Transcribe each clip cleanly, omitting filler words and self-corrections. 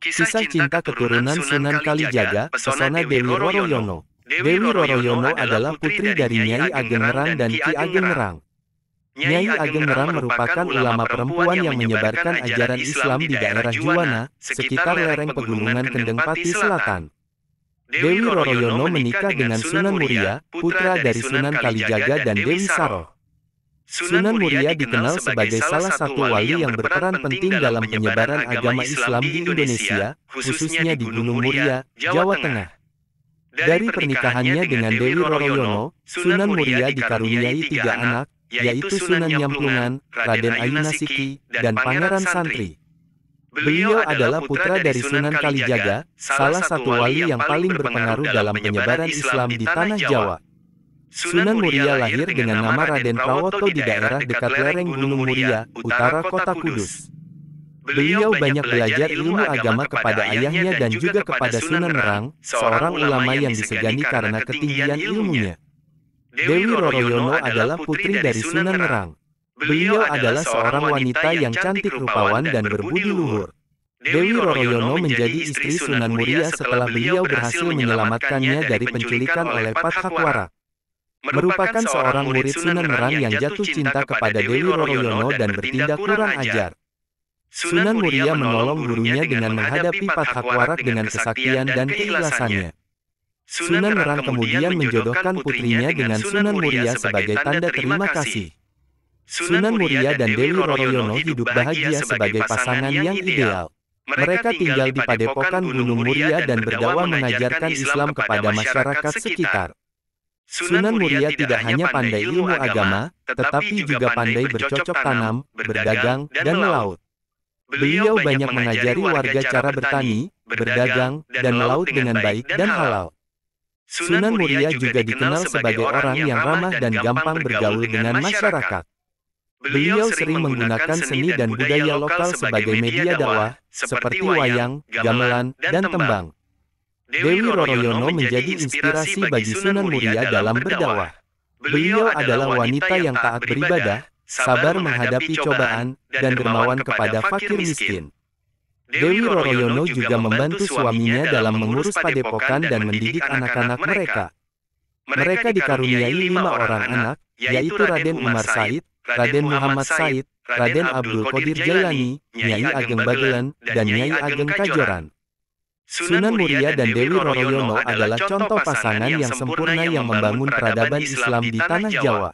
Kisah cinta keturunan Sunan Kalijaga, pesona Dewi Roroyono. Dewi Roroyono adalah putri dari Nyai Ageng Ngerang dan Ki Ageng Ngerang. Nyai Ageng Ngerang merupakan ulama perempuan yang menyebarkan ajaran Islam di daerah Juwana, sekitar lereng pegunungan Kendeng Pati Selatan. Dewi Roroyono menikah dengan Sunan Muria, putra dari Sunan Kalijaga dan Dewi Saroh. Sunan Muria dikenal sebagai salah satu wali yang berperan penting dalam penyebaran agama Islam di Indonesia, khususnya di Gunung Muria, Jawa Tengah. Dari pernikahannya dengan Dewi Roroyono, Sunan Muria dikaruniai 3 anak, yaitu Sunan Nyamplungan, Raden Ayunasiki, dan Pangeran Santri. Beliau adalah putra dari Sunan Kalijaga, salah satu wali yang paling berpengaruh dalam penyebaran Islam di Tanah Jawa. Sunan Muria lahir dengan nama Raden Prawoto di daerah dekat lereng Gunung Muria, utara kota Kudus. Beliau banyak belajar ilmu agama kepada ayahnya dan juga kepada Sunan Ngerang, seorang ulama yang disegani karena ketinggian ilmunya. Dewi Roroyono adalah putri dari Sunan Ngerang. Beliau adalah seorang wanita yang cantik rupawan dan berbudi luhur. Dewi Roroyono menjadi istri Sunan Muria setelah beliau berhasil menyelamatkannya dari penculikan oleh Pathakwarak. Merupakan seorang murid Sunan Ngerang yang jatuh cinta kepada Dewi Roroyono dan bertindak kurang ajar. Sunan Muria menolong gurunya dengan menghadapi Pathakwarak dengan kesaktian dan keikhlasannya. Sunan Ngerang kemudian menjodohkan putrinya dengan Sunan Muria sebagai tanda terima kasih. Sunan Muria dan Dewi Roroyono hidup bahagia sebagai pasangan yang ideal. Mereka tinggal di Padepokan Gunung Muria dan berdakwah mengajarkan Islam kepada masyarakat sekitar. Sunan Muria tidak hanya pandai ilmu agama, tetapi juga pandai bercocok tanam, berdagang, dan melaut. Beliau banyak mengajari warga cara bertani, berdagang, dan melaut dengan baik dan halal. Sunan Muria juga dikenal sebagai orang yang ramah dan gampang bergaul dengan masyarakat. Beliau sering menggunakan seni dan budaya lokal sebagai media dakwah, seperti wayang, gamelan, dan tembang. Dewi Roroyono menjadi inspirasi bagi Sunan Muria dalam berdakwah. Beliau adalah wanita yang taat beribadah, sabar menghadapi cobaan, dan dermawan kepada fakir miskin. Dewi Roroyono juga membantu suaminya dalam mengurus padepokan dan mendidik anak-anak mereka. Mereka dikaruniai 5 orang anak, yaitu Raden Umar Said, Raden Muhammad Said, Raden Abdul Qadir Jailani, Nyai Ageng Bagelen, dan Nyai Ageng Kajoran. Sunan Muria dan Dewi Roroyono adalah contoh pasangan yang sempurna yang membangun peradaban Islam di Tanah Jawa.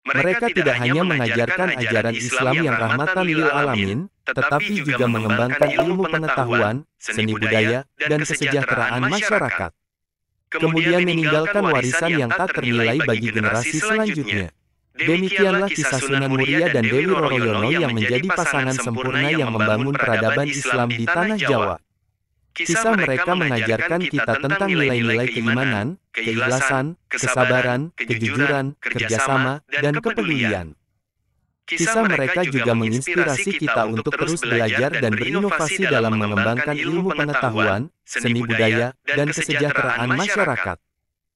Mereka tidak hanya mengajarkan ajaran Islam yang rahmatan lil alamin, tetapi juga mengembangkan ilmu pengetahuan, seni budaya, dan kesejahteraan masyarakat. Kemudian meninggalkan warisan yang tak ternilai bagi generasi selanjutnya. Demikianlah kisah Sunan Muria dan Dewi Roroyono yang menjadi pasangan sempurna yang membangun peradaban Islam di Tanah Jawa. Kisah mereka mengajarkan kita tentang nilai-nilai keimanan, keikhlasan, kesabaran, kejujuran, kerjasama, dan kepedulian. Kisah mereka juga menginspirasi kita untuk terus belajar dan berinovasi dalam mengembangkan ilmu pengetahuan, seni budaya, dan kesejahteraan masyarakat.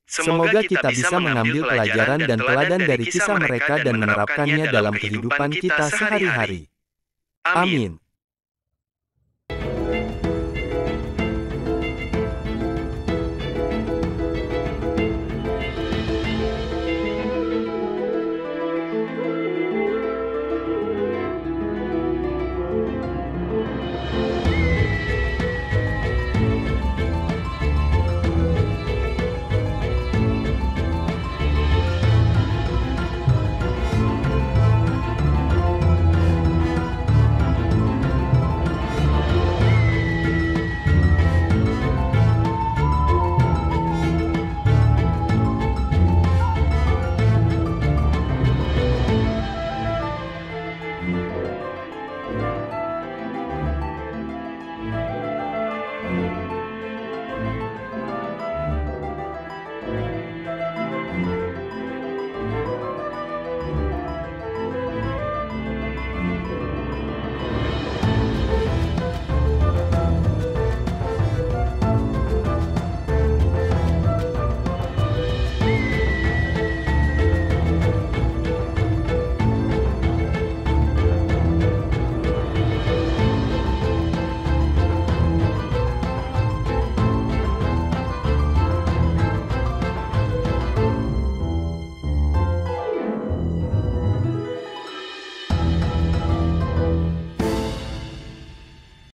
Semoga kita bisa mengambil pelajaran dan teladan dari kisah mereka dan menerapkannya dalam kehidupan kita sehari-hari. Amin.